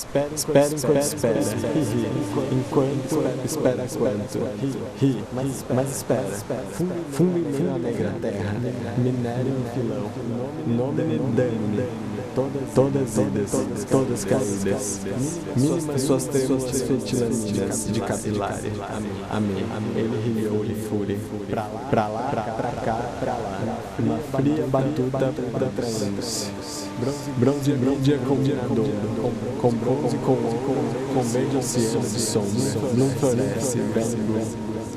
Espera enquanto espera, enquanto espera quanto, mas espera. Fundo e meio na negra terra, minério no filão, nome dane, todas idas, todas caídas, mínimas suas trêmulas fetilaninas de capilare. Amém. Ele riu de fúria, pra lá, pra lá, uma fria batuta protraindo-se. Bronze mídia combinador, com bronze, com verde oceano de sombra, não floresce, belo,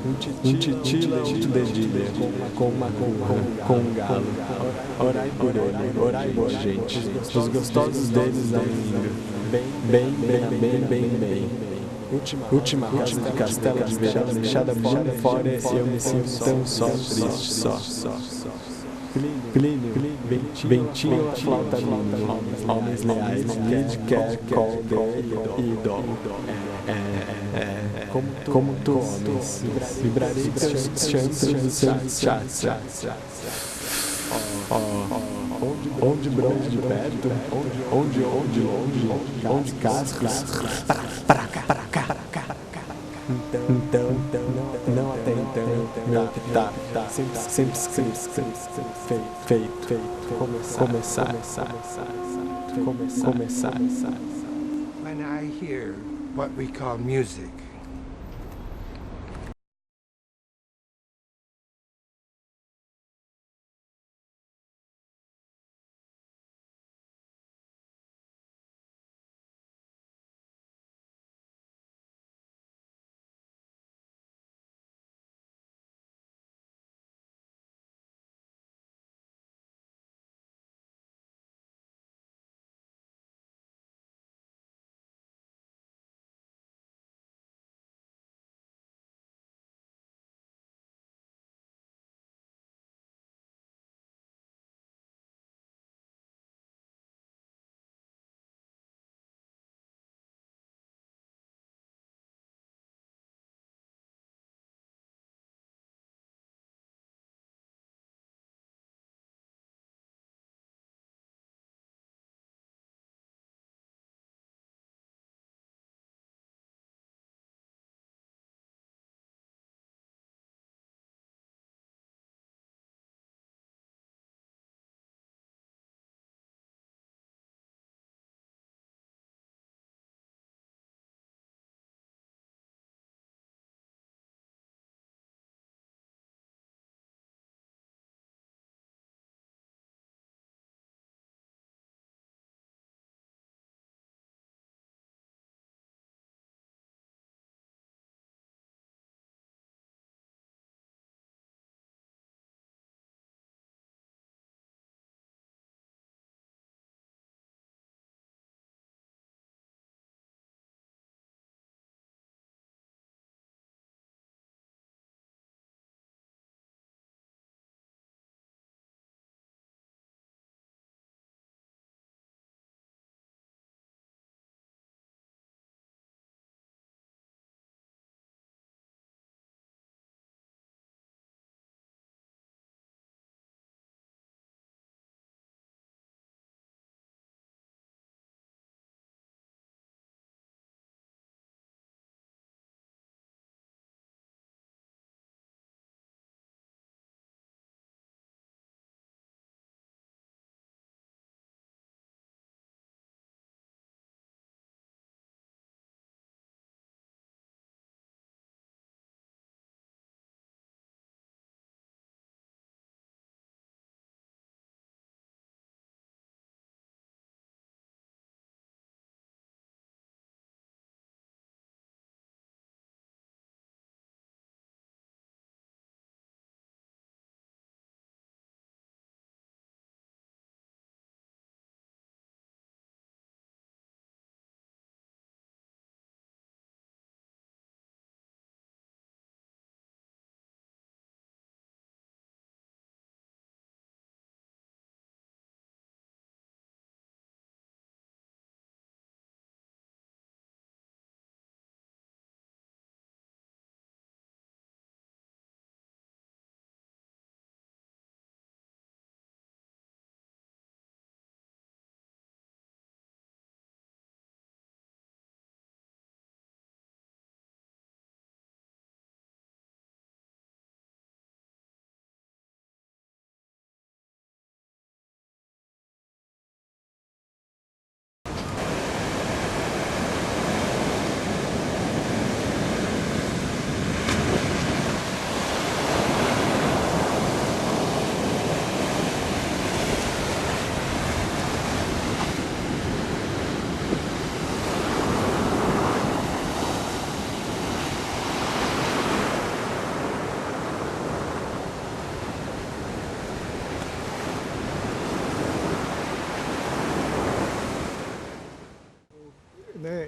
um titi leito dedilha, com uma curra, com um galo. Orai por ele, orai por gente, os gostosos deles ainda, bem. Última castela de verão deixada fora e eu me sinto tão só, triste, só. Plínio, ventinho, a flauta linda, homens leais, lead, quer, call, e dó. Como tu, homens, vibrarei teus chantos do seu tchá. Onde bronze de perto, onde longe, onde cascos, para cá. Então, não até então, meu tá sempre escrito, feito, começar. When I hear what we call music,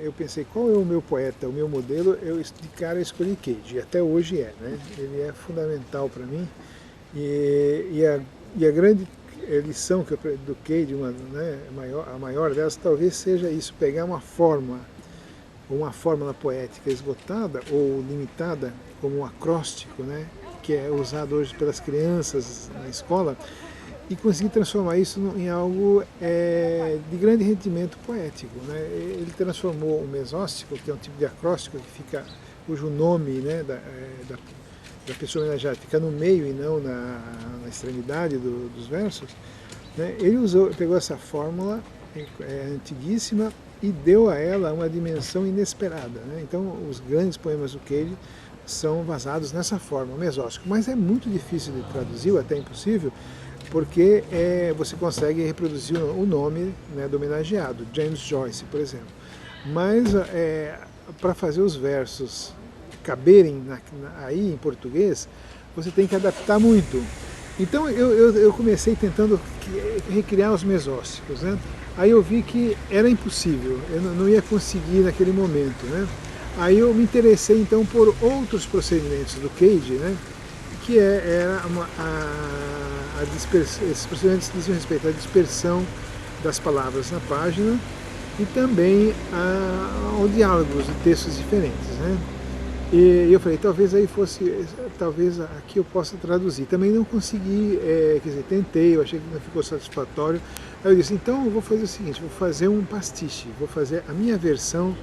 eu pensei, qual é o meu poeta, o meu modelo? De cara eu escolhi Cage, e até hoje é, né? Ele é fundamental para mim. E a grande lição que do Cage, né, a maior delas, talvez seja isso, pegar uma fórmula poética esgotada ou limitada, como um acróstico, né, que é usado hoje pelas crianças na escola, e conseguir transformar isso em algo de grande rendimento poético, né? Ele transformou o mesóstico, que é um tipo de acróstico cujo nome, né, da pessoa homenageada fica no meio e não na extremidade dos versos, né? Ele pegou essa fórmula antiguíssima e deu a ela uma dimensão inesperada, né? Então os grandes poemas do Cage são basados nessa fórmula, mesóstico, mas é muito difícil de traduzir, ou até impossível, porque você consegue reproduzir o nome, né, do homenageado, James Joyce, por exemplo. Mas para fazer os versos caberem aí em português, você tem que adaptar muito. Então eu comecei tentando recriar os mesósticos, né? Aí eu vi que era impossível, eu não ia conseguir naquele momento, né? Aí eu me interessei então por outros procedimentos do Cage, né? Que esses procedimentos dizem respeito à dispersão das palavras na página e também ao diálogos de textos diferentes, né? E eu falei, talvez aqui eu possa traduzir. Também não consegui, quer dizer, tentei, eu achei que não ficou satisfatório. Aí eu disse, então eu vou fazer o seguinte, vou fazer um pastiche, vou fazer a minha versão,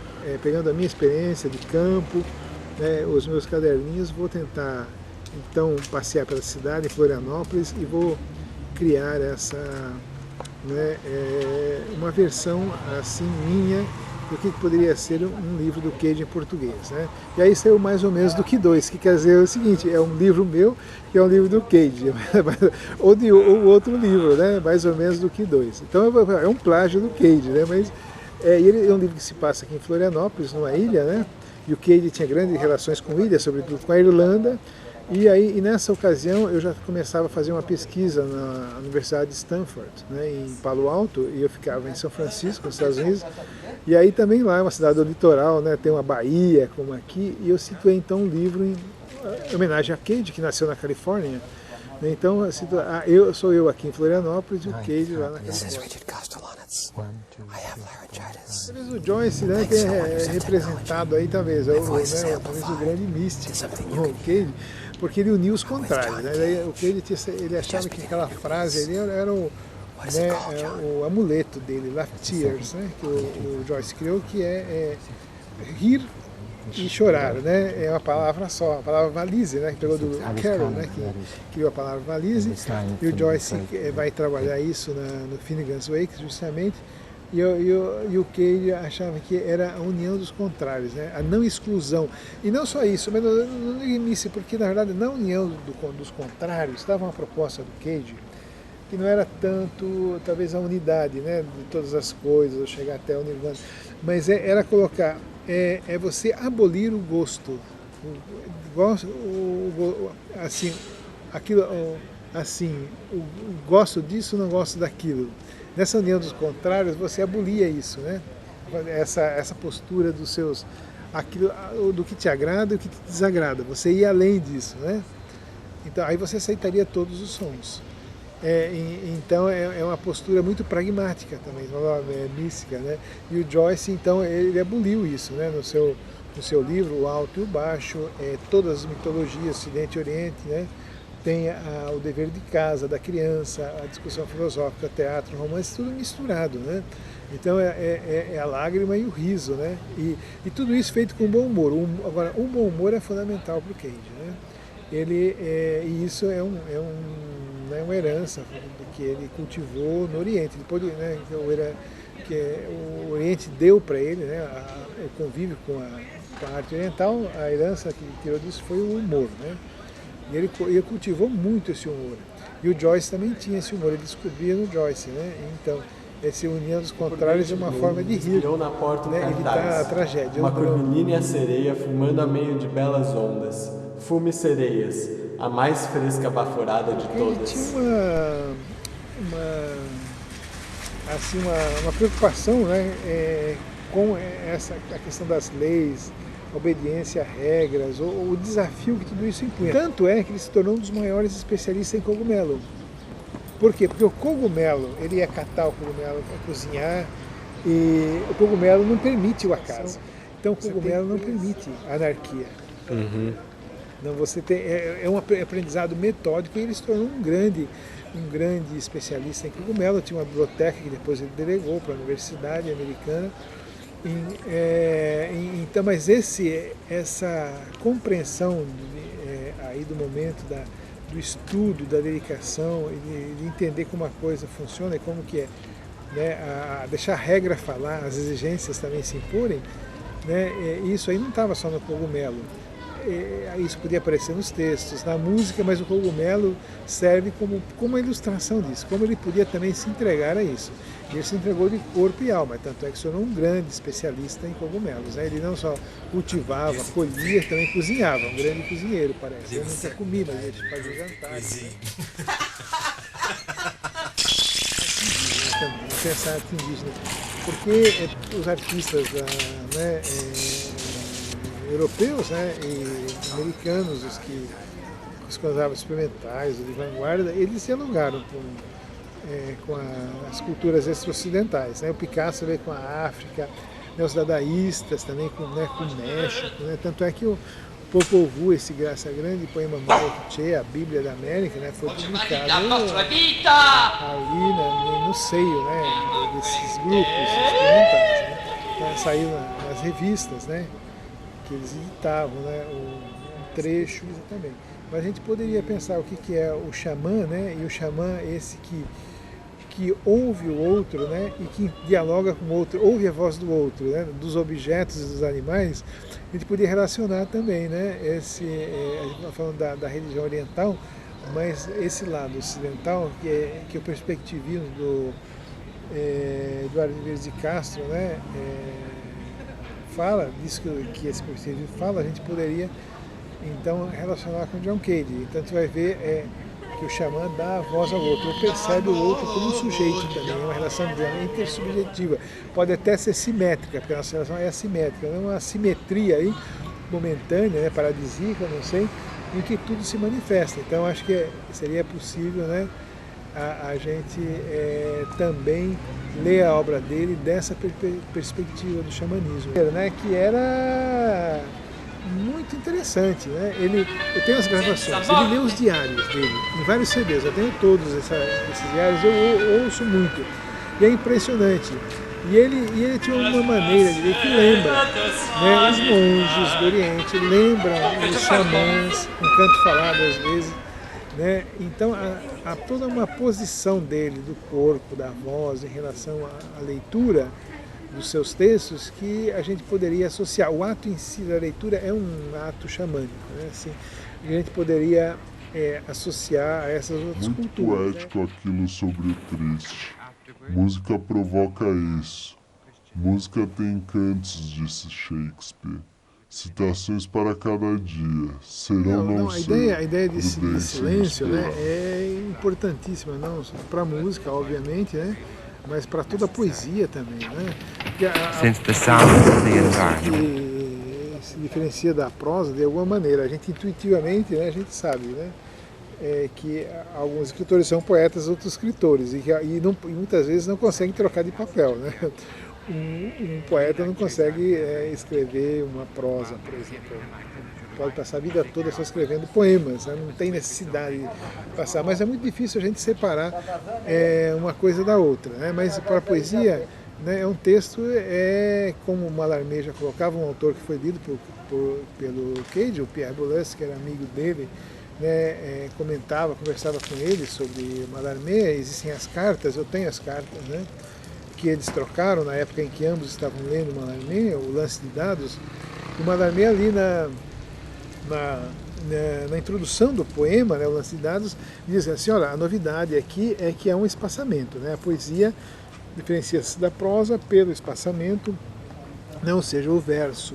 pegando a minha experiência de campo, né, os meus caderninhos, vou tentar então passear pela cidade, em Florianópolis, e vou criar né, uma versão assim minha do que poderia ser um livro do Cage em português, né? E aí saiu mais ou menos do que dois, que quer dizer o seguinte, é um livro meu que é um livro do Cage, ou outro livro, né? Mais ou menos do que dois. Então é um plágio do Cage, né? Mas ele é um livro que se passa aqui em Florianópolis, numa ilha, né? E o Cage tinha grandes relações com ilha, sobretudo com a Irlanda. E nessa ocasião eu já começava a fazer uma pesquisa na Universidade de Stanford, né, em Palo Alto, e eu ficava em São Francisco, nos Estados Unidos, e aí também lá é uma cidade do litoral, né, tem uma baía como aqui, e eu situei então um livro em homenagem a Cage, que nasceu na Califórnia. Então sou eu aqui em Florianópolis e o Cage lá na Califórnia. Talvez o Joyce, né, que é representado aí, talvez o grande místico, o Cage, porque ele uniu os contrários, né? O Cage ele achava que aquela frase ali era o amuleto dele, Laugh Tears, né, que o Joyce criou, que é rir e chorar, né? É uma palavra só, a palavra valise, né? Que pegou do Carroll, né? Que criou a palavra valise, e o Joyce vai trabalhar isso no Finnegan's Wake, justamente. E o Cage achava que era a união dos contrários, né? A não exclusão. E não só isso, mas no início, porque na verdade na união dos contrários estava uma proposta do Cage que não era tanto, talvez, a unidade, né, de todas as coisas, ou chegar até o nirvana, mas era colocar, você abolir o gosto, assim, aquilo, assim, gosto disso, não gosto daquilo. Nessa união dos contrários, você abolia isso, né? Essa postura dos seus, do que te agrada e o que te desagrada. Você ia além disso, né? Então, aí você aceitaria todos os sons. Então, é uma postura muito pragmática também, mística, né? E o Joyce, então, ele aboliu isso, né? No seu livro, O Alto e o Baixo, todas as mitologias, Ocidente e Oriente, né? Tem o dever de casa, da criança, a discussão filosófica, teatro, romance, tudo misturado, né? Então é a lágrima e o riso, né? E tudo isso feito com bom humor. Agora, o bom humor é fundamental para o Cage, né? E isso é uma herança que ele cultivou no Oriente. Depois, né, que o Oriente deu para ele, né, o convívio com a arte oriental, a herança que tirou disso foi o humor, né? E ele cultivou muito esse humor. E o Joyce também tinha esse humor, ele descobria no Joyce, né? Então, esse união dos contrários é uma forma de rir, na porta né? Evitar a tragédia. Uma corvinina e a sereia fumando a meio de belas ondas. Fume sereias, a mais fresca baforada de todas. Ele tinha uma preocupação, né? com a questão das leis, a obediência a regras, o desafio que tudo isso impunha. Tanto é que ele se tornou um dos maiores especialistas em cogumelo. Por quê? Porque o cogumelo, ele ia catar o cogumelo, ia cozinhar, e o cogumelo não permite o acaso. Então o cogumelo não permite a anarquia. Não, você tem, é um aprendizado metódico, e ele se tornou um grande especialista em cogumelo. Tinha uma biblioteca que depois ele delegou para a Universidade Americana. Então, mas essa compreensão aí do momento do estudo, da dedicação, de entender como a coisa funciona e como que é, né, deixar a regra falar, as exigências também se imporem, né, isso aí não estava só no cogumelo. Isso podia aparecer nos textos, na música, mas o cogumelo serve como uma ilustração disso, como ele podia também se entregar a isso. E ele se entregou de corpo e alma, tanto é que se tornou um grande especialista em cogumelos, né? Ele não só cultivava, colhia, também cozinhava, um grande cozinheiro, parece. Eu nunca comi, mas ele fazia jantar. Né? Também, pensar arte indígena, porque os artistas europeus, né, e americanos, os consideravam experimentais, de vanguarda, eles dialogaram com as culturas extra-ocidentais. Né? O Picasso veio com a África, né, os dadaístas também com o México. Né? Tanto é que o Popol Vuh, esse grande poema Mapuche, a Bíblia da América, né, foi publicado ali no seio, né, desses grupos experimentais. Né? Saiu nas revistas, né, que eles editavam, né, um trecho exatamente. Mas a gente poderia pensar o que é o xamã, né, e o xamã esse que ouve o outro, né, e que dialoga com o outro, ouve a voz do outro, né, dos objetos e dos animais. A gente podia relacionar também, né, a gente está falando da religião oriental, mas esse lado ocidental, que é o perspectivismo do Eduardo Vieira de Castro, né, fala disso que esse perspectivismo fala, a gente poderia então relacionar com John Cage. Então você vai ver que o xamã dá a voz ao outro, ele percebe o outro como um sujeito também, é uma relação intersubjetiva. Pode até ser simétrica, porque a nossa relação é assimétrica, não é uma simetria aí, momentânea, né, paradisíaca, não sei, em que tudo se manifesta. Então acho que seria possível, né, a gente também ler a obra dele dessa perspectiva do xamanismo, né, que era muito interessante, né? Eu tenho as gravações, ele lê os diários dele, em vários CDs, eu tenho todos esses diários, eu ouço muito, e é impressionante. E ele tinha uma maneira de ler que lembra, né, os monges do Oriente, lembra os xamãs, um canto falado às vezes, né? Então há toda uma posição dele, do corpo, da voz, em relação à leitura dos seus textos, que a gente poderia associar. O ato em si da leitura é um ato xamânico, né? Assim, a gente poderia associar a essas outras culturas. Muito poético, né? Aquilo sobre o triste. Música provoca isso. Música tem cantos, disse Shakespeare. Citações para cada dia. Serão não ser. A ideia de silêncio, né, é importantíssima, não para a música, obviamente, né, mas para toda a poesia também, né? Since the sound of the environment se diferencia da prosa de alguma maneira. A gente intuitivamente, né, a gente sabe, né, que alguns escritores são poetas, outros escritores, e muitas vezes não conseguem trocar de papel, né? Um poeta não consegue escrever uma prosa, por exemplo. Pode passar a vida toda só escrevendo poemas, né? Não tem necessidade de passar. Mas é muito difícil a gente separar uma coisa da outra, né? Mas para a poesia, né, é um texto, como o Mallarmé já colocava, um autor que foi lido pelo Cage, o Pierre Boulez, que era amigo dele, né, conversava com ele sobre Mallarmé. Existem as cartas, eu tenho as cartas, né, que eles trocaram na época em que ambos estavam lendo Mallarmé, o Lance de Dados. E o Mallarmé ali na introdução do poema, né, o Lance de Dados, diz assim: olha, a novidade aqui é que há um espaçamento, né? A poesia diferencia-se da prosa pelo espaçamento, ou seja, o verso,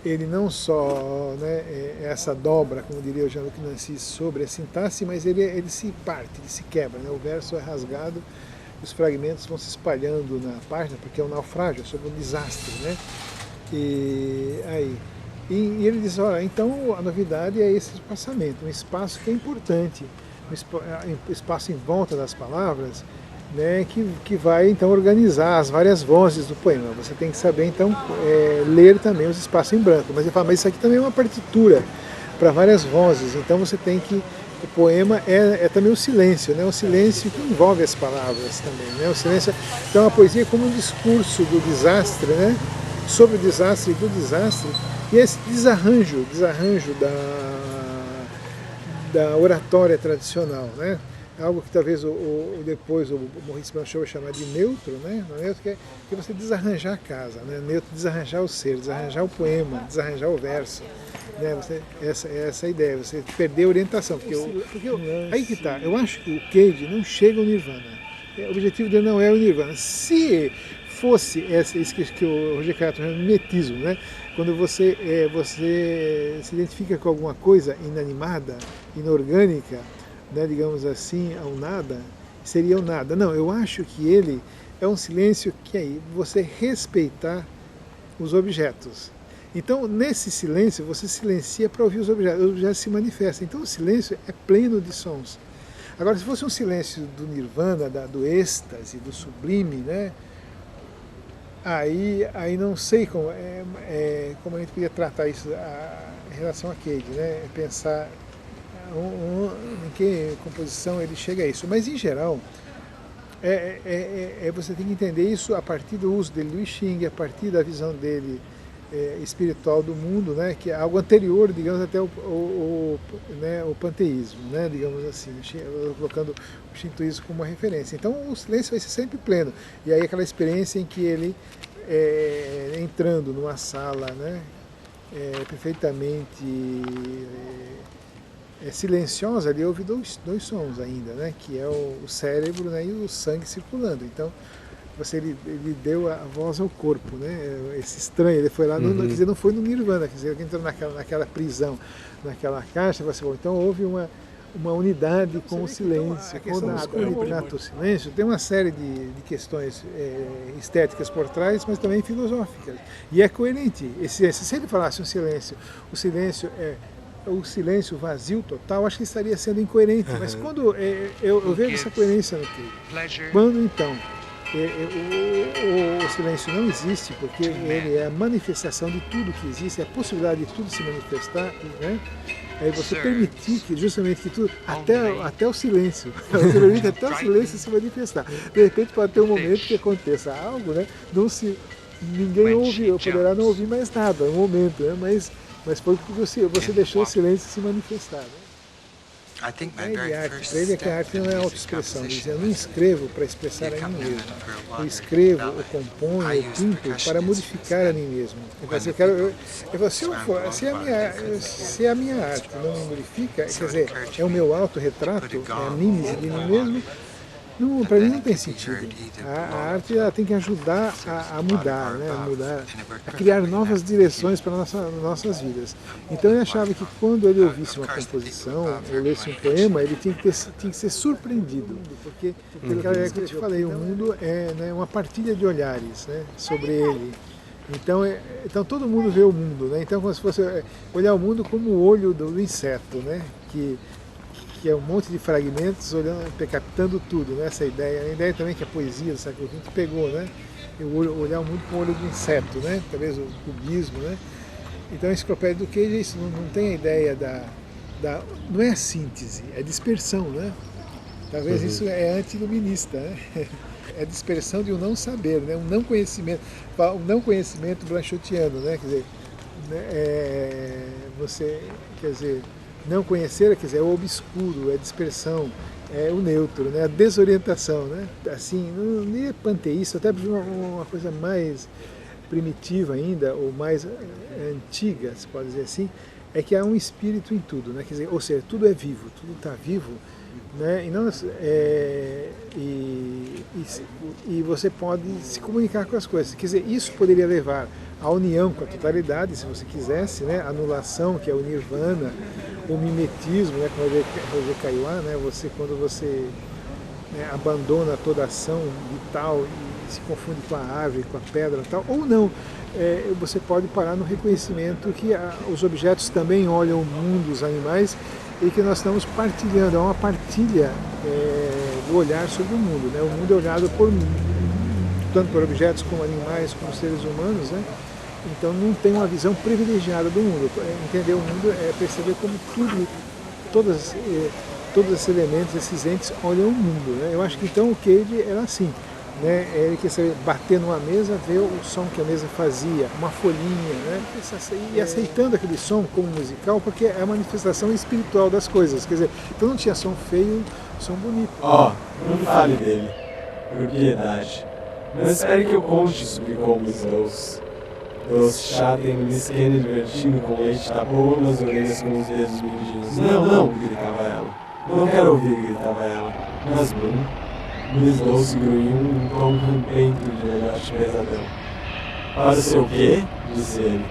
ele não só, né, essa dobra, como diria o Jean-Luc Nancy, sobre a sintaxe, mas ele se parte, ele se quebra, né? O verso é rasgado os fragmentos vão se espalhando na página, porque é um naufrágio, é sobre um desastre, né? E ele diz, olha, então a novidade é esse espaçamento, um espaço que é importante, um espaço em volta das palavras, né, que vai então organizar as várias vozes do poema. Você tem que saber então ler também os espaços em branco. Mas ele fala, mas isso aqui também é uma partitura para várias vozes, então você tem que... O poema é também o silêncio, né? O silêncio que envolve as palavras também, né? O silêncio, então a poesia é como um discurso do desastre, né? Sobre o desastre e do desastre, e esse desarranjo da oratória tradicional, né? Algo que talvez depois o Maurice Blanchot vai chamar de neutro, né? O neutro que é você desarranjar a casa, né? Neutro, desarranjar o ser, desarranjar o poema, desarranjar o verso. Né? Essa é a ideia, você perder a orientação. Aí que tá, eu acho que o Cage não chega ao Nirvana. O objetivo dele não é o Nirvana. Se fosse isso que o Roger Caillat chama de mimetismo, né? Quando você se identifica com alguma coisa inanimada, inorgânica, né, digamos assim, ao nada, seria o nada. Não, eu acho que ele é um silêncio que aí você respeitar os objetos. Então, nesse silêncio, você silencia para ouvir os objetos se manifestam. Então, o silêncio é pleno de sons. Agora, se fosse um silêncio do nirvana, do êxtase, do sublime, né, aí não sei como a gente podia tratar isso em relação a Cage, né, pensar em que composição ele chega a isso. Mas, em geral, você tem que entender isso a partir do uso dele do I Ching, a partir da visão dele espiritual do mundo, né, que é algo anterior, digamos, até o panteísmo, né, digamos assim, colocando o shintoísmo como uma referência. Então o silêncio vai ser sempre pleno. E aí aquela experiência em que ele, entrando numa sala, né, perfeitamente silenciosa, ele ouve dois sons ainda, né, que é o cérebro, né, e o sangue circulando. Então ele deu a voz ao corpo, né? Esse estranho, ele foi lá, quer dizer, não foi no Nirvana, quer dizer, ele entrou naquela prisão, naquela caixa, você falou, então houve uma unidade com o silêncio, com a escuridão, o silêncio. Tem uma série de questões estéticas por trás, mas também filosóficas. E é coerente. Se ele falasse o silêncio é o silêncio vazio total, acho que estaria sendo incoerente. Mas quando eu vejo essa coerência no que, quando então o silêncio não existe, porque ele é a manifestação de tudo que existe, é a possibilidade de tudo se manifestar, né? Aí você permitir que justamente que tudo, até o silêncio, você permite até o silêncio se manifestar. De repente pode ter um momento que aconteça algo, né? Ninguém ouve, poderá não ouvir mais nada, no momento, né? Mas foi porque você deixou o silêncio se manifestar, né? A ideia de arte, para ele é que a arte não é autoexpressão. Ele diz, eu não escrevo para expressar a mim mesmo. Eu escrevo, eu componho, eu pinto para modificar a mim mesmo. Então, se a minha arte não me modifica, quer dizer, é o meu autorretrato, é a mímese de mim mesmo, para mim não tem sentido. A arte ela tem que ajudar a mudar, né? A criar novas direções para nossas vidas. Então ele achava que quando ele ouvisse uma composição, ou lesse um poema, ele tinha que ser surpreendido, porque é que eu te falei, o mundo é, né, uma partilha de olhares, né, sobre ele. Então todo mundo vê o mundo, né? Então como se fosse olhar o mundo como o olho do inseto, né? Que é um monte de fragmentos captando tudo, né? Essa ideia. A ideia também que a poesia do século XX pegou, né? Olhar o mundo com o olho do inseto, né? Talvez o cubismo, né? Então a enciclopédia do Cage é isso, não tem a ideia não é a síntese, é dispersão, né? Talvez isso é anti-iluminista, né? É a dispersão de um não saber, né? Um não conhecimento blanchotiano, né? Quer dizer, né? Não conhecer, quer dizer, é o obscuro, é a dispersão, é o neutro, né? A desorientação, né? Assim, nem é panteísta, até uma coisa mais primitiva ainda, ou mais antiga, se pode dizer assim, é que há um espírito em tudo, né? Quer dizer, ou seja, tudo é vivo, tudo está vivo, né? E você pode se comunicar com as coisas. Quer dizer, isso poderia levar à união com a totalidade, se você quisesse, né? Anulação, que é o nirvana, o mimetismo, né? Como Roger Caillat, né? Quando você né, abandona toda a ação vital e se confunde com a árvore, com a pedra e tal, ou não. Você pode parar no reconhecimento que os objetos também olham o mundo, os animais, e que nós estamos partilhando, é uma partilha do olhar sobre o mundo. Né? O mundo é olhado tanto por objetos como animais, como seres humanos, né? Então não tem uma visão privilegiada do mundo. Entender o mundo é perceber como todos esses elementos, esses entes olham o mundo. Né? Eu acho que então o Cage era assim. Né? Ele quer saber, bater numa mesa, ver o som que a mesa fazia, uma folhinha, né? E aceitando aquele som como musical, porque é a manifestação espiritual das coisas. Quer dizer, então não tinha som feio, som bonito. Não fale dele, por piedade. Não espere que eu conte, suplicou Miss Dawes. Doce chata e Miss Kennedy divertindo com leite tapou nas orelhas com os dedos medidos. Não, gritava ela. Não quero ouvir, gritava ela. Mas Bloom... Miss Dawes grunhiu um tom rampento de velhote pesadão. Para o seu quê? Disse ele.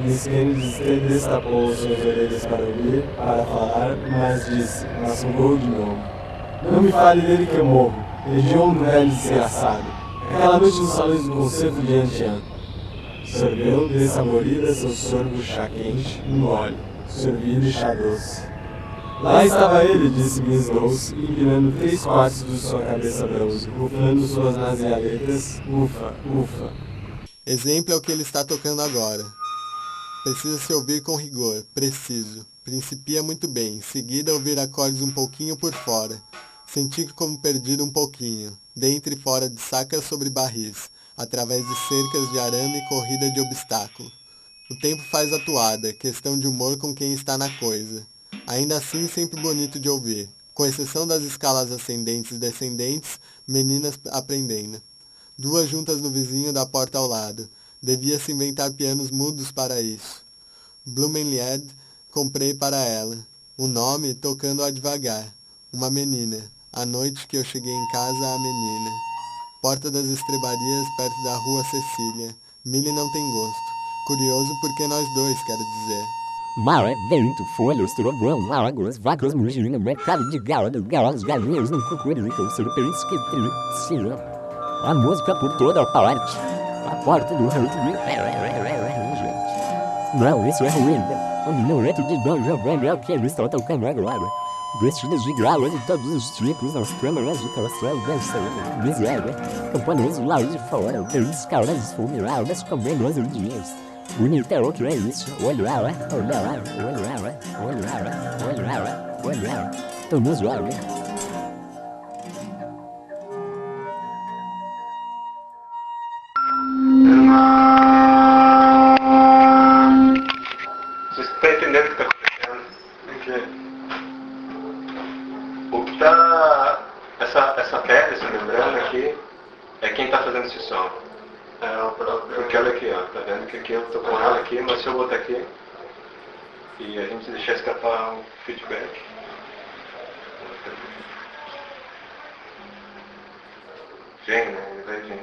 Miss Kennedy destapou suas orelhas para ouvir, para falar, mas disse, mastigou de novo. Não me fale dele que eu morro, hediondo velho desgraçado. Aquela noite nos salões do concerto de Antian. Sorveu, dessaborida seu sorvo chá quente, engole, sorvido e chá doce. Lá estava ele, disse Miss Dawes, empinando 3/4 de sua cabeça bronze, rufando suas nasealetas, ufa, ufa. Exemplo é o que ele está tocando agora. Precisa se ouvir com rigor, preciso. Principia muito bem, seguida ouvir acordes um pouquinho por fora. Sentir como perdido um pouquinho, dentro e fora de sacas sobre barris, através de cercas de arame e corrida de obstáculo. O tempo faz a toada, questão de humor com quem está na coisa. Ainda assim, sempre bonito de ouvir, com exceção das escalas ascendentes e descendentes, meninas aprendendo. Duas juntas no vizinho da porta ao lado. Devia-se inventar pianos mudos para isso. Blumenlied comprei para ela. O nome, tocando-a devagar. Uma menina. A noite que eu cheguei em casa, a menina. Porta das Estrebarias, perto da rua Cecília. Millie não tem gosto. Curioso porque nós dois, quero dizer. Mara, vento, folhas, trovão, águas, vacas, mugina, mercado de galas, galinhas, não cucurico, serpentes que trilham. A música por toda parte. A porta do rancho. Não, isso é ruim. O minueto de Dom Giovanni é o que eles estão tocando agora. Vestidas de gala de todos os tipos nas câmaras de castelo dançando. Miséria. Campanhas lá de fora, verdes caras esfomeadas comendo as ordinhas. Bonita é o que é isso. Olha lá, olha lá, olha lá, olha lá, olha lá, olha lá. Estamos lá, né? Você está entendendo o que está acontecendo? O que está... Essa pedra, essa membrana aqui, é quem está fazendo esse som. Porque olha aqui, ó, tá vendo que aqui eu tô com ela aqui, mas se eu botar aqui e a gente deixar escapar um feedback. Vem, né? Ele vai vir.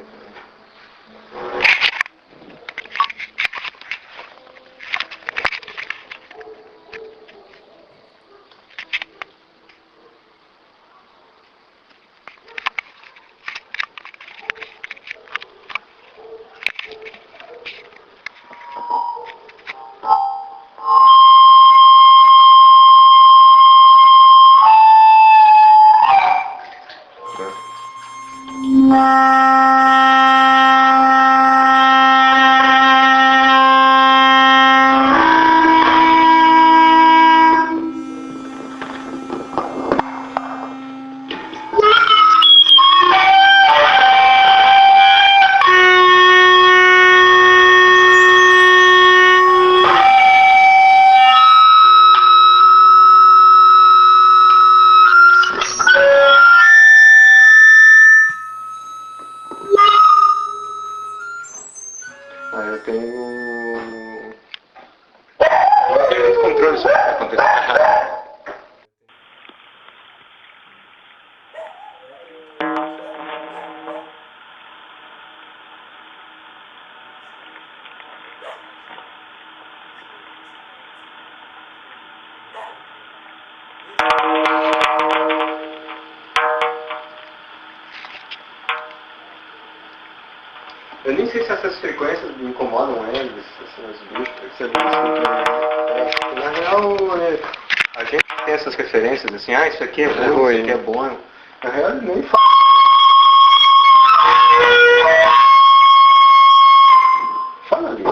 Eu tenho... Eu tenho muito controle sobre o que acontece. nem sei se essas frequências incomodam eles, essas buscas, na real, a gente tem essas referências assim, isso aqui é bom, isso aqui é bom. Na real, ele nem fala. Fala ali.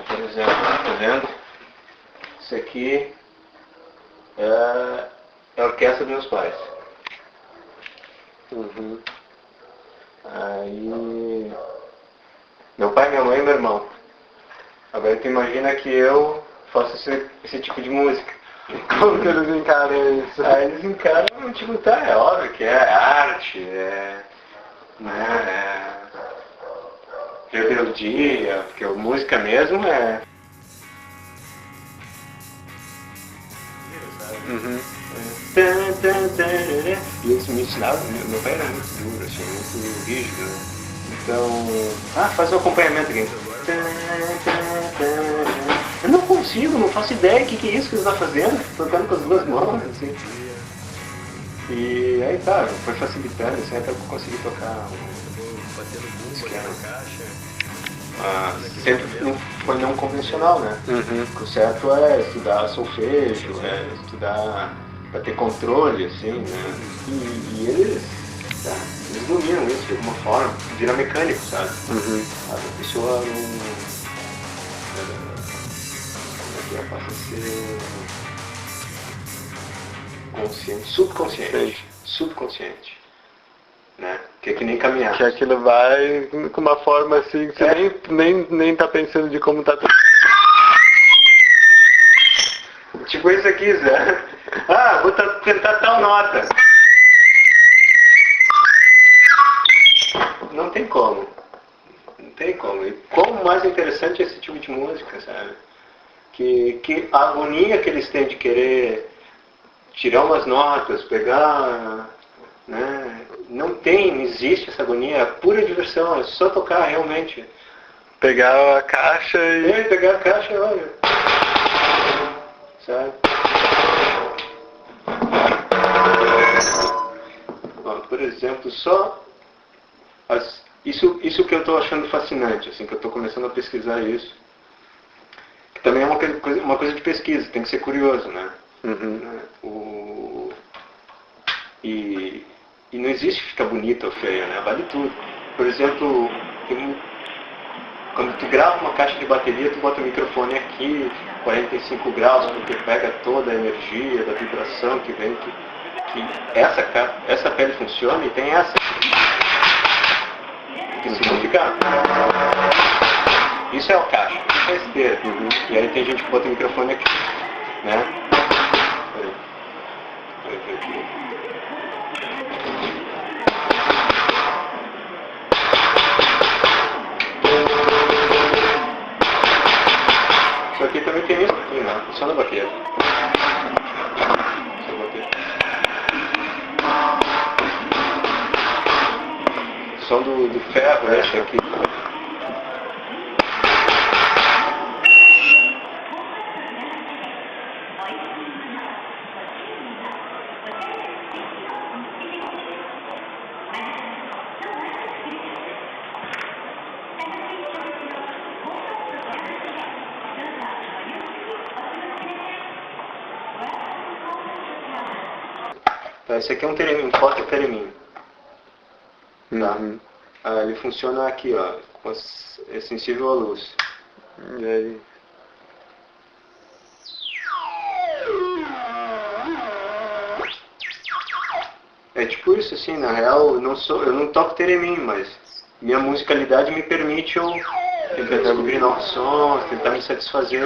Por exemplo, tá vendo? Isso aqui é a orquestra dos meus pais. Aí meu pai, minha mãe e meu irmão. Agora tu imagina que eu faço esse tipo de música. Como que eles encaram isso? Aí eles encaram, tipo, tá, é óbvio que é arte, rebeldia, porque a música mesmo é... E eles me ensinavam, meu pai era muito duro, assim, muito rígido, né? Então, faz um acompanhamento aqui. Eu não consigo, não faço ideia do que é isso que eles estão fazendo, tocando com as duas mãos, assim. E aí, tá, foi facilitando, assim, até que eu consegui tocar um esquema. Sempre foi não convencional, né? O certo é estudar solfejo, estudar para ter controle, assim, né? E eles dominam isso de alguma forma, vira mecânico, sabe? A pessoa não... passa a ser consciente, subconsciente, né? Que é que nem caminhar. Que aquilo vai com uma forma assim, que você nem tá pensando de como tá... Tipo isso aqui, Zé. Vou tentar tal nota. Não tem como. E como mais interessante é esse tipo de música, sabe? Que a agonia que eles têm de querer tirar umas notas, pegar, né? Não existe essa agonia, é pura diversão, é só tocar realmente. Pegar a caixa pegar a caixa, olha. Sabe? Por exemplo, isso que eu estou achando fascinante, assim, que eu estou começando a pesquisar isso. Que também é uma coisa de pesquisa, tem que ser curioso, né? E não existe ficar bonito ou feio, né? Vale tudo. Por exemplo, quando tu grava uma caixa de bateria, tu bota o microfone aqui, 45 graus, porque pega toda a energia da vibração que vem, que essa pele funciona e tem essa. Porque se não ficar... Isso é o caixa, isso é a esteira. E aí tem gente que bota o microfone aqui, né? Vai ver aqui. Isso aqui também tem isso aqui, né? Só na baqueta. Só na baqueta. Som do ferro, esse aqui. Esse aqui é um porta-tereminho. Tá? Ele funciona aqui, ó, é sensível à luz. E aí? É tipo isso, assim, na real, eu não toco tereminho, mas minha musicalidade me permite eu tentar descobrir novos sons, tentar me satisfazer.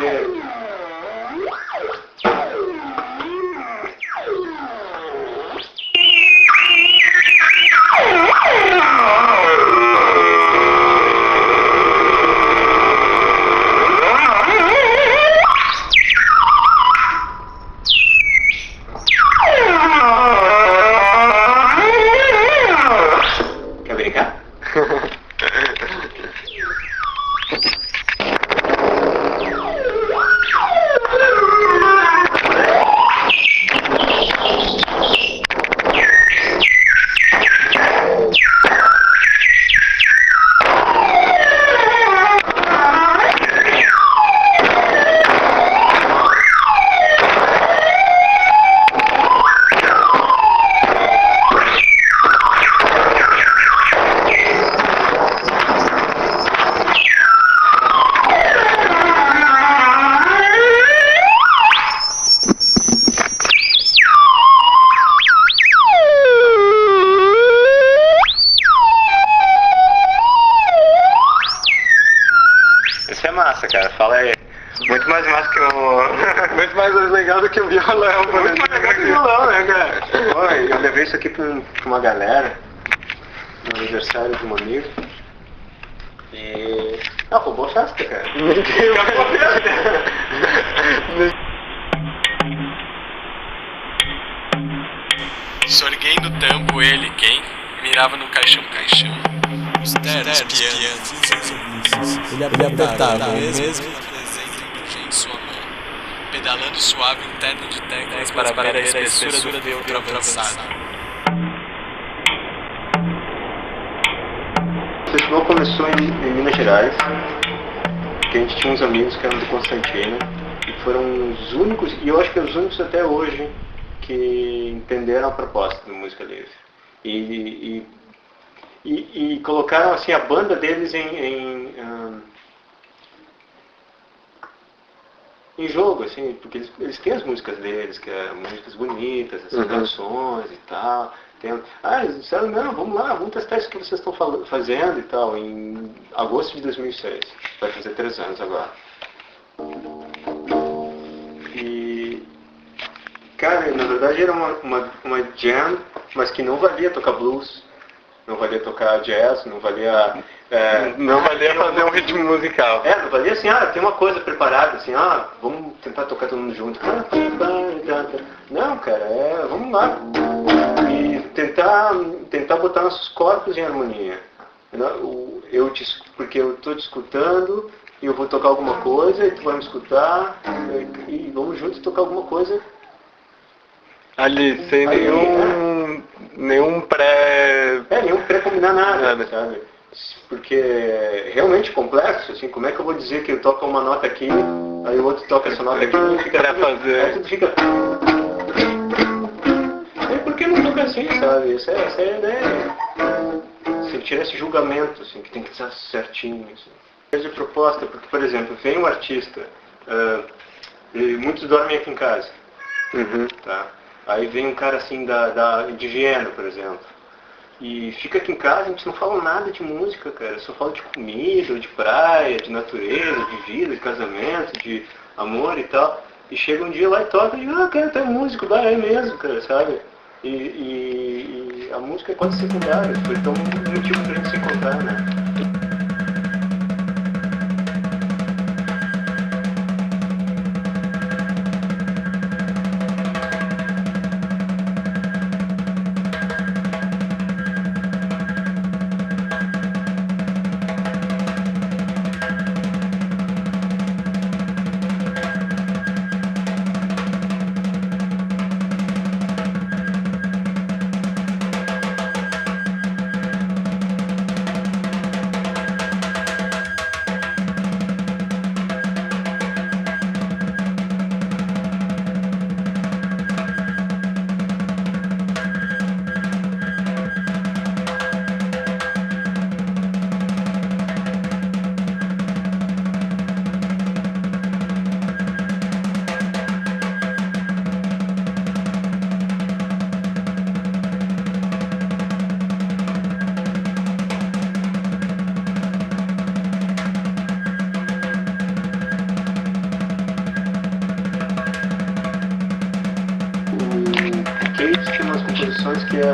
massa, cara. Fala aí. Muito mais massa que o... Muito mais legal do que o violão. Muito mais legal que o violão, né, cara? Pô, eu levei isso aqui pra uma galera no aniversário de um amigo. E... Ah, pô, boa festa, cara. Boa festa. Sorguei no tambo ele, quem? Mirava no caixão. Os ternos pianos. Ele apertava, mesmo presente em sua mão. Pedalando suave um terno de teclas para ver a espessura do outro avançado. O festival começou em Minas Gerais, que a gente tinha uns amigos que eram do Constantino, e foram os únicos, e eu acho que os únicos até hoje, que entenderam a proposta do Música Livre. E colocaram assim, a banda deles em jogo, assim, porque eles têm as músicas deles, que é músicas bonitas, essas canções e tal. Eles disseram, não, vamos lá, vamos testar isso que vocês estão fazendo e tal, em agosto de 2006. Vai fazer 3 anos agora. E, cara, na verdade era uma jam, mas que não valia tocar blues, não valia tocar jazz, não valia... não valia fazer um ritmo musical. Não valia assim, tem uma coisa preparada, assim, vamos tentar tocar todo mundo junto. Não, cara, vamos lá. E tentar botar nossos corpos em harmonia. Porque eu estou te escutando, e eu vou tocar alguma coisa, e tu vai me escutar, e vamos juntos tocar alguma coisa. Ali, sem nenhum pré-combinar nada, sabe? Porque é realmente complexo, assim, como é que eu vou dizer que eu toco uma nota aqui, aí o outro toca essa nota aqui, e fica tudo fica... Por que não toca assim, sabe? Essa é a ideia. Você tira esse julgamento, assim, que tem que estar certinho, assim. De proposta, porque, por exemplo, vem um artista, e muitos dormem aqui em casa, tá? Aí vem um cara assim de Viena, por exemplo, e fica aqui em casa, a gente não fala nada de música, cara, só fala de comida, de praia, de natureza, de vida, de casamento, de amor e tal. E chega um dia lá e toca e cara, tu é músico, é mesmo, cara, sabe? E a música é quase secundária, foi tão um motivo pra gente se encontrar, né? Que é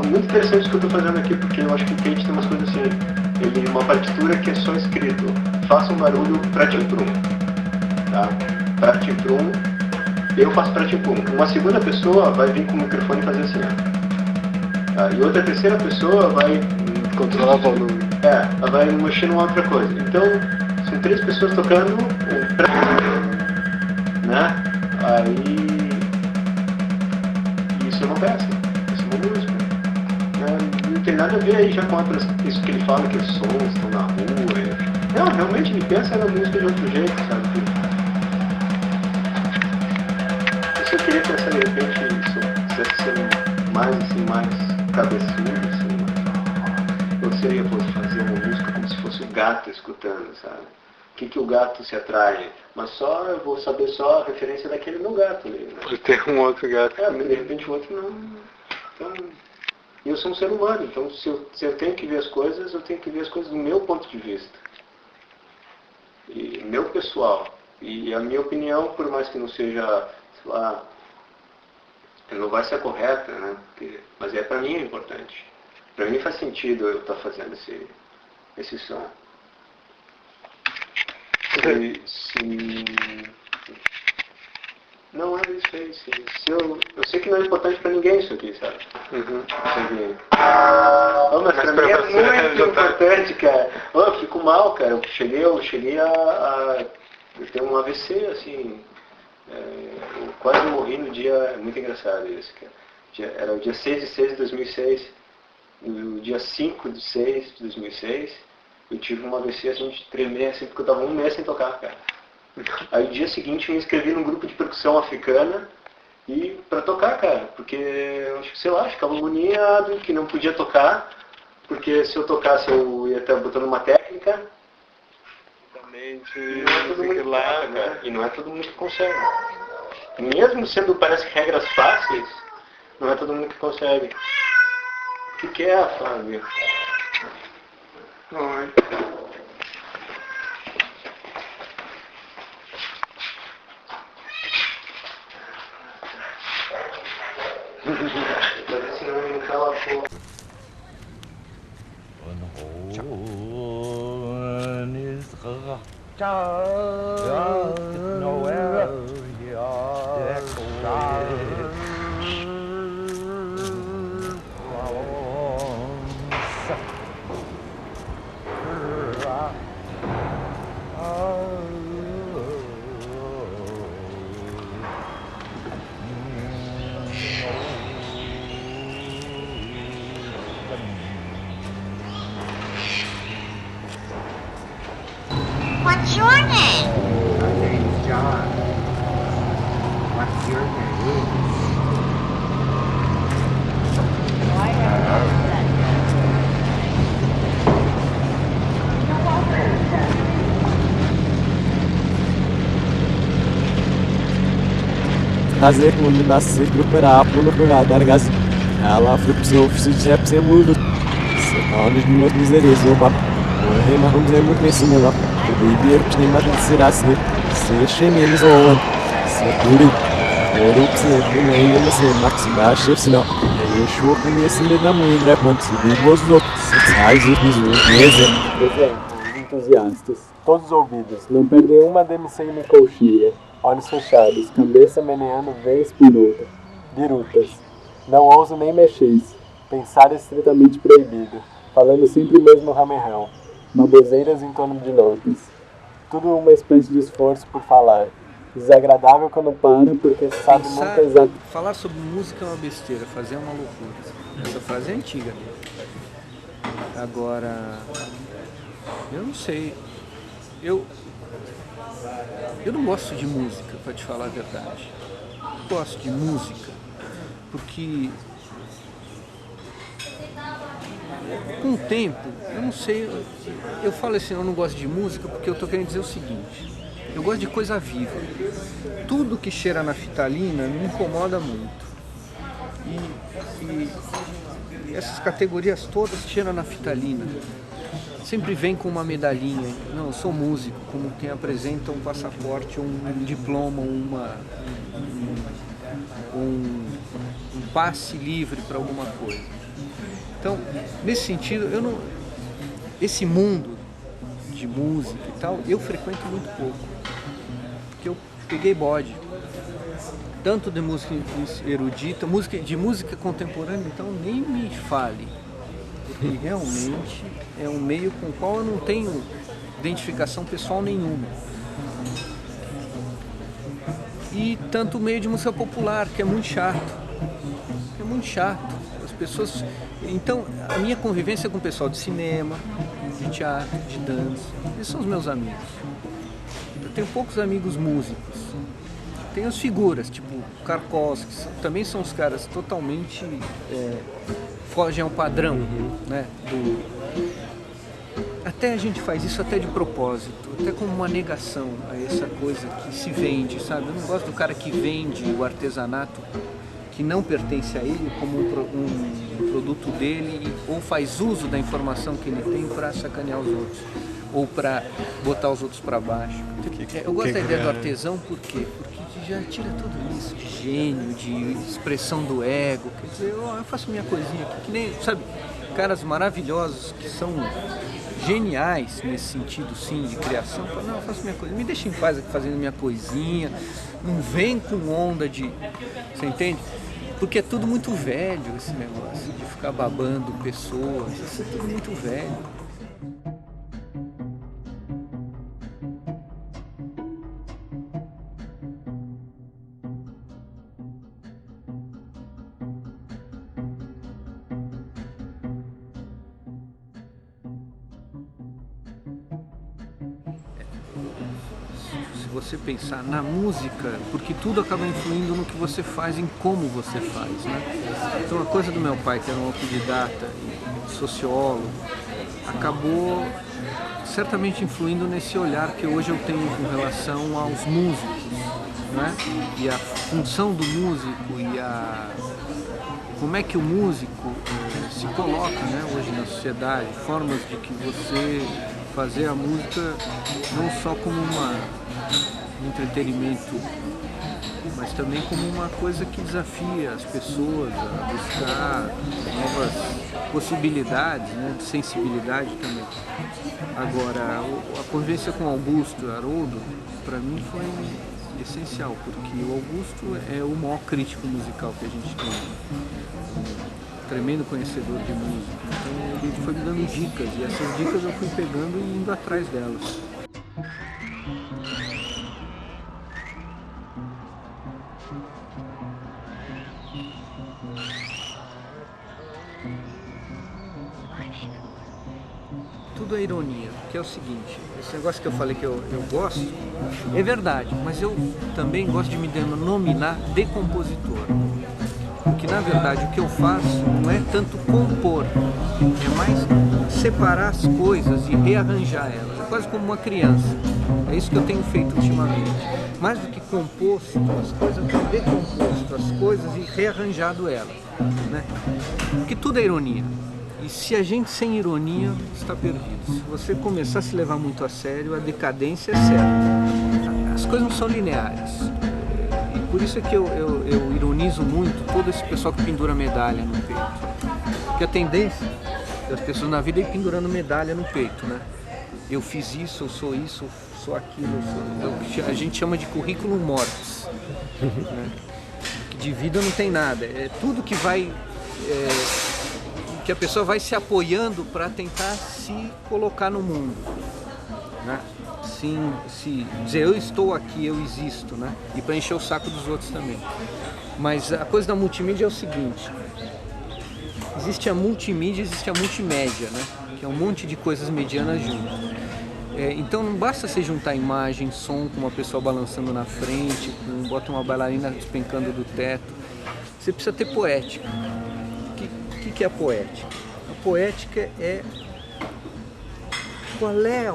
muito interessante o que eu estou fazendo aqui, porque eu acho que o Kate tem umas coisas assim, ele uma partitura que é só escrito, faça um barulho pra tim-prum, tá? Pra tim-prum, eu faço pra tim-prum. Uma segunda pessoa vai vir com o microfone e fazer assim, tá? E outra terceira pessoa vai controlar o volume. Ela vai mexer numa outra coisa. Então, são 3 pessoas tocando né? Aí isso é uma peça. Música. Não tem nada a ver aí já com isso que ele fala, que os sons estão na rua. Não, realmente ele pensa na música de outro jeito, sabe? Eu queria pensar de repente isso, quisesse ser mais cabeçudo, assim, eu seria fazer uma música como se fosse o gato escutando, sabe? O que o gato se atrai? Mas eu vou saber só a referência daquele meu gato ali, né? Pode ter um outro gato. Mas de repente o outro não. Então, eu sou um ser humano, então se eu tenho que ver as coisas, eu tenho que ver as coisas do meu ponto de vista. E meu pessoal. E a minha opinião, por mais que não seja, sei lá, não vai ser correta, né? Mas para mim é importante. Para mim faz sentido eu estar fazendo esse som. Não é isso aí. Eu sei que não é importante para ninguém isso aqui, sabe? Mas pra mim não é muito importante, cara. Eu fico mal, cara. Eu cheguei a ter um AVC, assim. Eu quase morri no dia... É muito engraçado isso, cara. Era o dia 6 de 6 de 2006. No dia 5 de 6 de 2006, eu tive um AVC assim, de tremer, assim, porque eu tava 1 mês sem tocar, cara. Aí no dia seguinte eu me inscrevi num grupo de percussão africana e pra tocar, cara, porque eu sei lá, ficava agoniado que não podia tocar, porque se eu tocasse eu ia estar botando uma técnica. E não é todo mundo lá, cara. E não é todo mundo que consegue. Mesmo sendo, parece que regras fáceis, não é todo mundo que consegue. O que é, Fábio? Oi. Senão ele não cala a boca. What's your name? My name's John. What's your name? Fazer quando nascer procurar por lugar dargas ela foi pro seu ofício de rap sem mundo olhos de meus miseres opa o rei marrom muito nesse meu o beber que nem mais será ser chemelos ou ser puro ouro que se não ainda não sei max baixo senão eu show conhecendo da mãe da quanto se vivos outros sai os meses entusiastas todos os ouvidos não perdem uma demissão em colchia. Olhos fechados, cabeça meneando vez por outra. Birutas. Não ouso nem mexeis. Pensar é estritamente proibido. Falando sempre o mesmo ramerrão. Baboseiras em torno de notas. Tudo uma espécie de esforço por falar. Desagradável quando para, porque sabe nunca exato. Falar sobre música é uma besteira, fazer é uma loucura. Essa frase é antiga. Agora, eu não sei. Eu não gosto de música, para te falar a verdade. Eu gosto de música porque com o tempo, eu não sei, eu falo assim, eu não gosto de música porque eu tô querendo dizer o seguinte, eu gosto de coisa viva. Tudo que cheira na naftalina me incomoda muito. E essas categorias todas cheiram na naftalina. Sempre vem com uma medalhinha, não, eu sou músico, como quem apresenta um passaporte, um diploma, um passe livre para alguma coisa. Então, nesse sentido, esse mundo de música e tal, eu frequento muito pouco, porque eu peguei bode, tanto de música erudita, de música contemporânea, então nem me fale. Porque realmente é um meio com o qual eu não tenho identificação pessoal nenhuma. E tanto o meio de música popular, que é muito chato. É muito chato. As pessoas... Então, a minha convivência com o pessoal de cinema, de teatro, de dança, eles são os meus amigos. Eu tenho poucos amigos músicos. Tem as figuras, tipo Karkovsky, também são os caras totalmente... fogem ao padrão, né? Até a gente faz isso até de propósito, até como uma negação a essa coisa que se vende, sabe? Eu não gosto do cara que vende o artesanato que não pertence a ele como um produto dele ou faz uso da informação que ele tem para sacanear os outros. ou para botar os outros para baixo. Eu gosto da ideia do artesão, por quê? Porque já tira tudo isso de gênio, de expressão do ego. Quer dizer, eu faço minha coisinha aqui, que nem, sabe, caras maravilhosos que são geniais nesse sentido, sim, de criação. Falo, não, eu faço minha coisa, me deixa em paz aqui fazendo minha coisinha, não vem com onda de... Você entende? Porque é tudo muito velho esse negócio de ficar babando pessoas, isso é tudo muito velho. Você pensar na música, porque tudo acaba influindo no que você faz, em como você faz, né? Então a coisa do meu pai, que era um autodidata e sociólogo, acabou certamente influindo nesse olhar que hoje eu tenho com relação aos músicos, né? E a função do músico e como é que o músico se coloca, né, hoje na sociedade, formas de que você fazer a música não só como um entretenimento, mas também como uma coisa que desafia as pessoas a buscar novas possibilidades, né, de sensibilidade também. Agora, a convivência com Augusto e Haroldo, para mim, foi essencial, porque o Augusto é o maior crítico musical que a gente tem, um tremendo conhecedor de música, então ele foi me dando dicas, e essas dicas eu fui pegando e indo atrás delas. Tudo é ironia, que é o seguinte, esse negócio que eu falei que eu gosto, é verdade, mas eu também gosto de me denominar de compositor. Porque na verdade o que eu faço não é tanto compor, é mais separar as coisas e rearranjar elas, é quase como uma criança. É isso que eu tenho feito ultimamente. Mais do que composto as coisas, eu tenho decomposto as coisas e rearranjado elas, né? Porque tudo é ironia. E se a gente sem ironia está perdido. Se você começar a se levar muito a sério, a decadência é certa. As coisas não são lineares. E por isso é que eu ironizo muito todo esse pessoal que pendura medalha no peito. Porque a tendência das pessoas na vida é ir pendurando medalha no peito, né? Eu fiz isso, eu sou aquilo, a gente chama de currículo mortis. Né? De vida não tem nada. É tudo que vai... que a pessoa vai se apoiando para tentar se colocar no mundo, né? Se dizer eu estou aqui, eu existo, né? E para encher o saco dos outros também. Mas a coisa da multimídia é o seguinte: existe a multimídia, existe a multimédia, né? Que é um monte de coisas medianas juntas. Então não basta você juntar imagem, som, com uma pessoa balançando na frente, bota uma bailarina despencando do teto. Você precisa ter poética. O que é a poética? A poética é qual é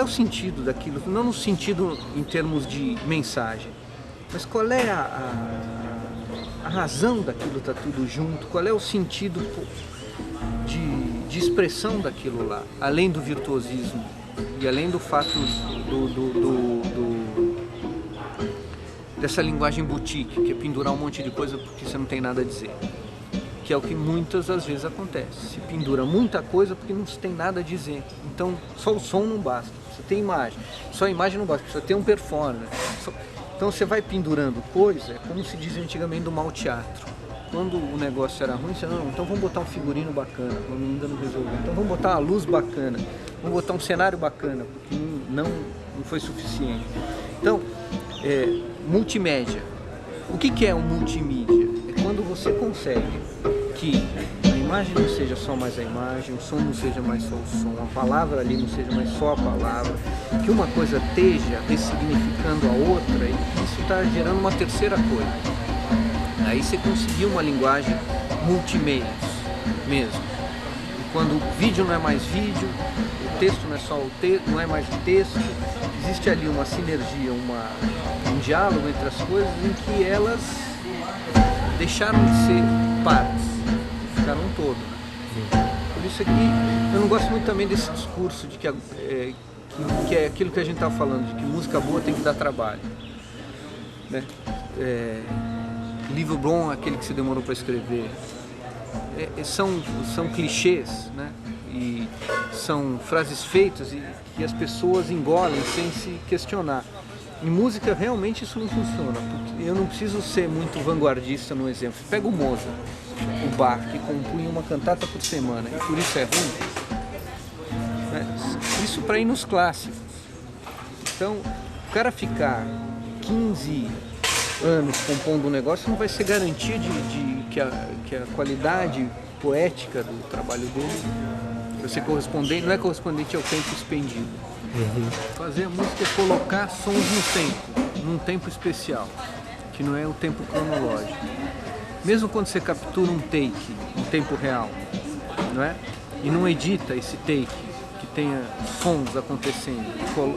o sentido daquilo, não no sentido em termos de mensagem, mas qual é a razão daquilo estar tudo junto, qual é o sentido de expressão daquilo lá, além do virtuosismo e além do fato dessa linguagem boutique, que é pendurar um monte de coisa porque você não tem nada a dizer. Que é o que muitas das vezes acontece. Se pendura muita coisa porque não se tem nada a dizer. Então, só o som não basta. Você tem imagem. Só a imagem não basta. Precisa ter um performance. Então, você vai pendurando coisa, é como se dizia antigamente do mau teatro. Quando o negócio era ruim, você não, então vamos botar um figurino bacana, quando ainda não resolveu. Então vamos botar uma luz bacana, vamos botar um cenário bacana, porque não foi suficiente. Então, multimédia. O que é um multimídia? É quando você consegue que a imagem não seja só mais a imagem, o som não seja mais só o som, a palavra ali não seja mais só a palavra, que uma coisa esteja ressignificando a outra e isso está gerando uma terceira coisa. Aí você conseguiu uma linguagem multimeios mesmo. E quando o vídeo não é mais vídeo, o texto não é só o texto, não é mais o texto, existe ali uma sinergia, um diálogo entre as coisas em que elas deixaram de ser partes, ficaram um todo. Por isso aqui eu não gosto muito também desse discurso de que é aquilo que a gente estava falando, de que música boa tem que dar trabalho, né? Livro bom é aquele que se demorou para escrever. São clichês, né? E são frases feitas e as pessoas engolem sem se questionar. Em música realmente isso não funciona, porque eu não preciso ser muito vanguardista no exemplo. Pega o Mozart, o Bach, que compunha uma cantata por semana, e por isso é ruim. Né? Isso para ir nos clássicos. Então, o cara ficar 15 anos compondo um negócio não vai ser garantia que a qualidade poética do trabalho dele vai ser correspondente, não é correspondente ao tempo expendido. Fazer a música é colocar sons no tempo, num tempo especial, que não é o tempo cronológico. Mesmo quando você captura um take em tempo real, não é? E não edita esse take, que tenha sons acontecendo,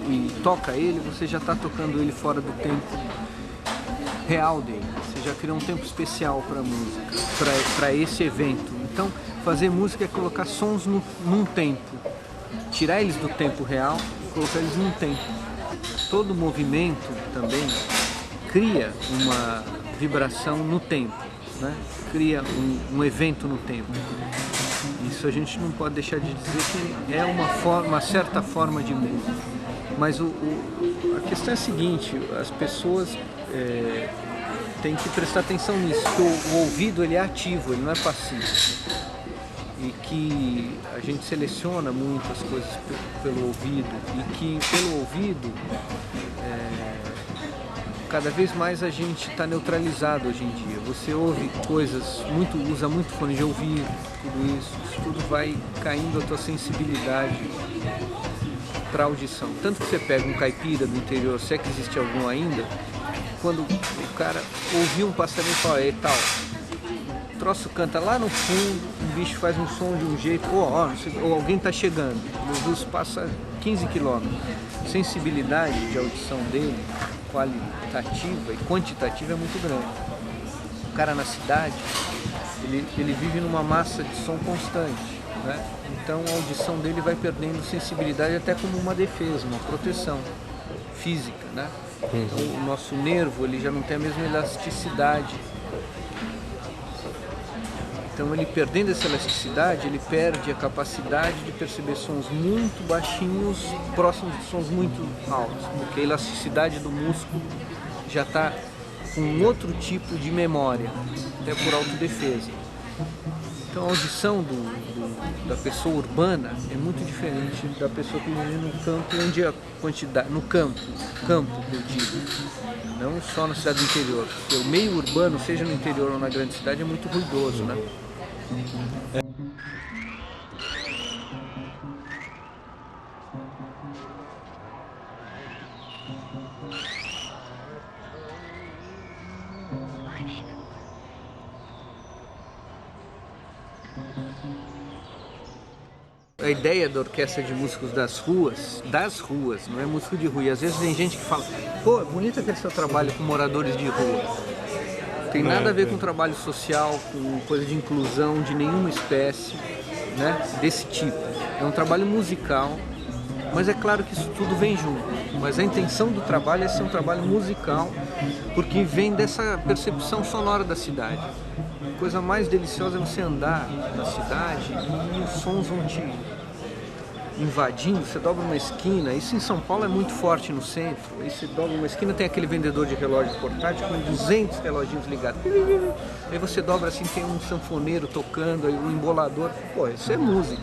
e toca ele, você já está tocando ele fora do tempo real dele. Você já criou um tempo especial para a música, para esse evento. Então, fazer música é colocar sons num tempo, tirar eles do tempo real e colocar eles num tempo. Todo movimento também cria uma vibração no tempo, né? Cria um evento no tempo. Isso a gente não pode deixar de dizer que é uma certa forma de música. Mas a questão é a seguinte, as pessoas têm que prestar atenção nisso, que o ouvido ele é ativo, ele não é passivo. E que a gente seleciona muitas coisas pelo ouvido, e que pelo ouvido cada vez mais a gente está neutralizado hoje em dia. Você ouve coisas, usa muito fone de ouvido, isso tudo vai caindo a tua sensibilidade para audição. Tanto que você pega um caipira do interior, se é que existe algum ainda, quando o cara ouviu um passarinho e fala, tal, o troço canta lá no fundo, o bicho faz um som de um jeito, ou alguém está chegando, o luz passa 15 quilômetros. A sensibilidade de audição dele, qualitativa e quantitativa, é muito grande. O cara na cidade, ele vive numa massa de som constante, né? Então a audição dele vai perdendo sensibilidade até como uma defesa, uma proteção física, né? Então, o nosso nervo ele já não tem a mesma elasticidade. Então ele perdendo essa elasticidade, ele perde a capacidade de perceber sons muito baixinhos próximos de sons muito altos, porque a elasticidade do músculo já está com outro tipo de memória, até por autodefesa. Então a audição da pessoa urbana é muito diferente da pessoa que vive no campo, onde a quantidade, no campo que eu digo, não só na cidade do interior, porque o meio urbano, seja no interior ou na grande cidade, é muito ruidoso, né? A ideia da orquestra de músicos das ruas, não é músico de rua. E às vezes tem gente que fala, pô, bonito aquele seu trabalho com moradores de rua. Tem nada a ver com trabalho social, com coisa de inclusão de nenhuma espécie, né, desse tipo. É um trabalho musical, mas é claro que isso tudo vem junto. Mas a intenção do trabalho é ser um trabalho musical, porque vem dessa percepção sonora da cidade. A coisa mais deliciosa é você andar na cidade e os sons vão te invadindo. Você dobra uma esquina, isso em São Paulo é muito forte no centro. Aí você dobra uma esquina, tem aquele vendedor de relógios portátil com 200 reloginhos ligados. Aí você dobra assim, tem um sanfoneiro tocando, aí um embolador. Pô, isso é música.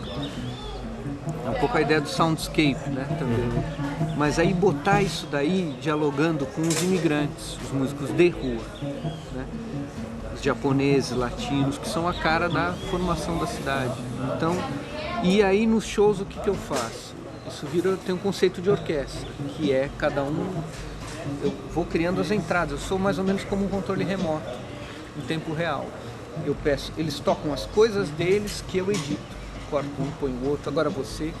É um pouco a ideia do soundscape, né, também. Mas aí botar isso daí dialogando com os imigrantes, os músicos de rua, né? Os japoneses, latinos, que são a cara da formação da cidade. Então, e aí nos shows o que eu faço? Isso tem um conceito de orquestra, que é cada um, eu vou criando as entradas, eu sou mais ou menos como um controle remoto, em tempo real. Eu peço, eles tocam as coisas deles que eu edito, corto um, ponho o outro, agora você.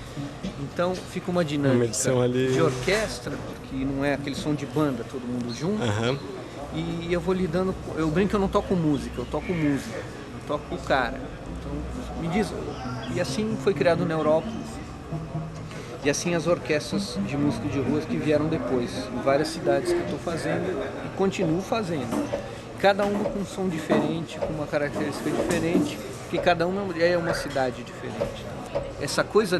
Então fica uma dinâmica de orquestra, que não é aquele som de banda, todo mundo junto. E eu vou lidando, eu brinco que eu não toco música, eu toco música, eu toco o cara. Então, me diz, e assim foi criado Neurópolis. E assim as orquestras de música de rua que vieram depois, em várias cidades que eu estou fazendo e continuo fazendo. Cada uma com um som diferente, com uma característica diferente, porque cada uma é uma cidade diferente. Essa coisa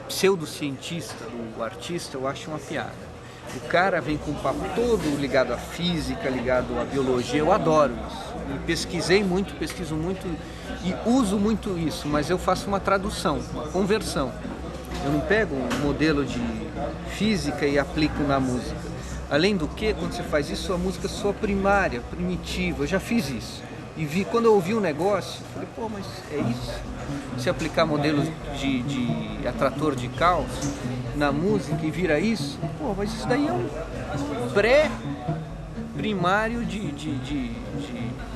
pseudocientista do artista eu acho uma piada. O cara vem com um papo todo ligado à física, ligado à biologia, eu adoro isso. E pesquiso muito e uso muito isso, mas eu faço uma tradução, uma conversão. Eu não pego um modelo de física e aplico na música. Além do que, quando você faz isso, a música soa primária, primitiva. Eu já fiz isso. E quando eu ouvi um negócio, eu falei, pô, mas é isso? Se aplicar modelos de atrator de caos na música e vira isso, pô, mas isso daí é um pré-primário de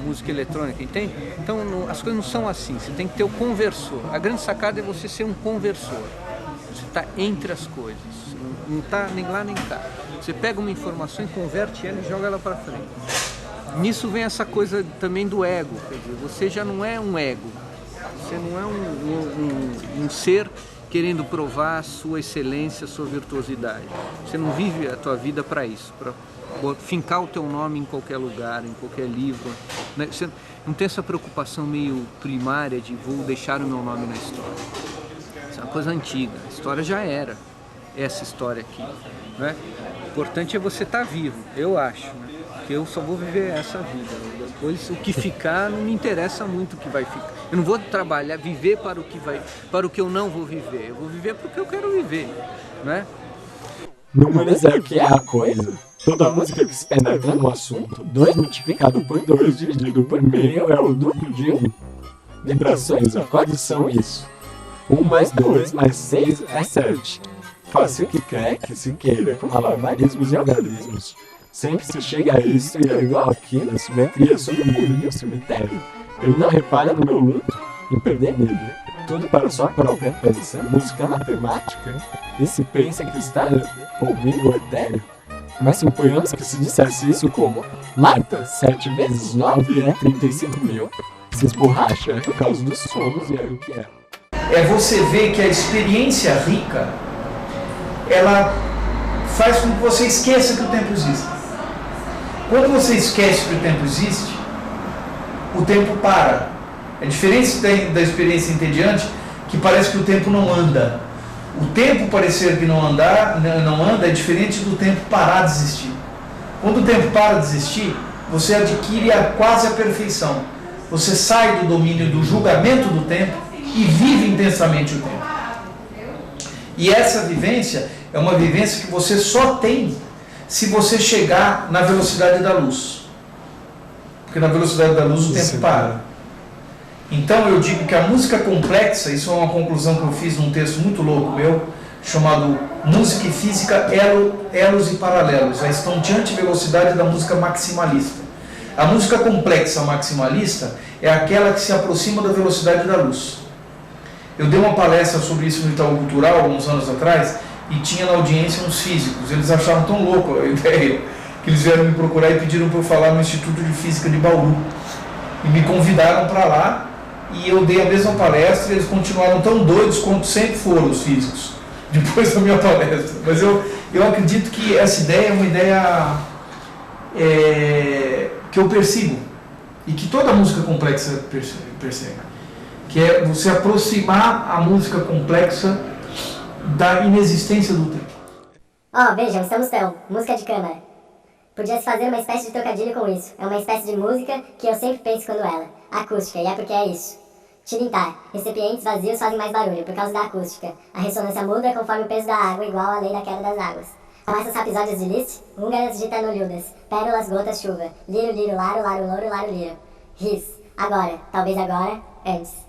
música eletrônica, entende? Então as coisas não são assim, você tem que ter o conversor. A grande sacada é você ser um conversor. Você está entre as coisas, não está nem lá nem cá. Você pega uma informação e converte ela e joga ela para frente. Nisso vem essa coisa também do ego, quer dizer, você já não é um ego, você não é um ser querendo provar a sua excelência, a sua virtuosidade. Você não vive a tua vida para isso, para fincar o teu nome em qualquer lugar, em qualquer livro. Né? Você não tem essa preocupação meio primária de vou deixar o meu nome na história. Isso é uma coisa antiga, a história já era essa história aqui. Né? O importante é você estar vivo, eu acho. Né? Que eu só vou viver essa vida. Depois o que ficar não me interessa muito o que vai ficar. Eu não vou trabalhar, viver para o que eu não vou viver. Eu vou viver para o que eu quero viver, né? Números é o que é a coisa. Toda música que se penetra no assunto. 2 multiplicado por 2 dividido por meio é o duplo de 1. Vibrações, acordes são isso. 1 mais 2 mais 6 é 7. Faça o que quer que se queira, com malabarismos e algarismos. Sempre se chega a isso e é igual aqui na simetria sobre o muro de um cemitério. Ele não repara no meu luto em perder nele. Tudo para sua própria pensa. Música matemática. E se pensa que está ouvindo o etéreo. Mas suponhamos que se dissesse isso como Marta, 7 vezes 9 é 35.000. Se esborracha por causa dos somos e é o que é. É você ver que a experiência rica, ela faz com que você esqueça que o tempo existe. Quando você esquece que o tempo existe, o tempo para. É diferente da experiência entediante, que parece que o tempo não anda. O tempo parecer que não anda é diferente do tempo parar de existir. Quando o tempo para de existir, você adquire quase a perfeição. Você sai do domínio do julgamento do tempo e vive intensamente o tempo. E essa vivência é uma vivência que você só tem se você chegar na velocidade da luz. Porque na velocidade da luz o tempo para. Então eu digo que a música complexa, isso é uma conclusão que eu fiz num texto muito louco meu, chamado Música e Física, Elos e Paralelos, a estonteante velocidade da música maximalista. A música complexa maximalista é aquela que se aproxima da velocidade da luz. Eu dei uma palestra sobre isso no Itaú Cultural, alguns anos atrás, e tinha na audiência uns físicos. Eles acharam tão louco a ideia que eles vieram me procurar e pediram para eu falar no Instituto de Física de Bauru. E me convidaram para lá, e eu dei a mesma palestra, e eles continuaram tão doidos quanto sempre foram os físicos, depois da minha palestra. Mas eu acredito que essa ideia é uma ideia que eu persigo, e que toda música complexa persegue, que é você aproximar a música complexa da inexistência do tempo. Vejam, estamos música de câmara. Podia-se fazer uma espécie de trocadilho com isso. É uma espécie de música que eu sempre penso quando acústica, e é porque é isso. Tilintar. Recipientes vazios fazem mais barulho, por causa da acústica. A ressonância muda conforme o peso da água, igual à lei da queda das águas. São essas episódios de Liszt, húngaras gitanolhudas, pérolas, gotas, chuva, liro, liro, laro, laro, louro, laro, liro. Ris. Agora, talvez agora, antes.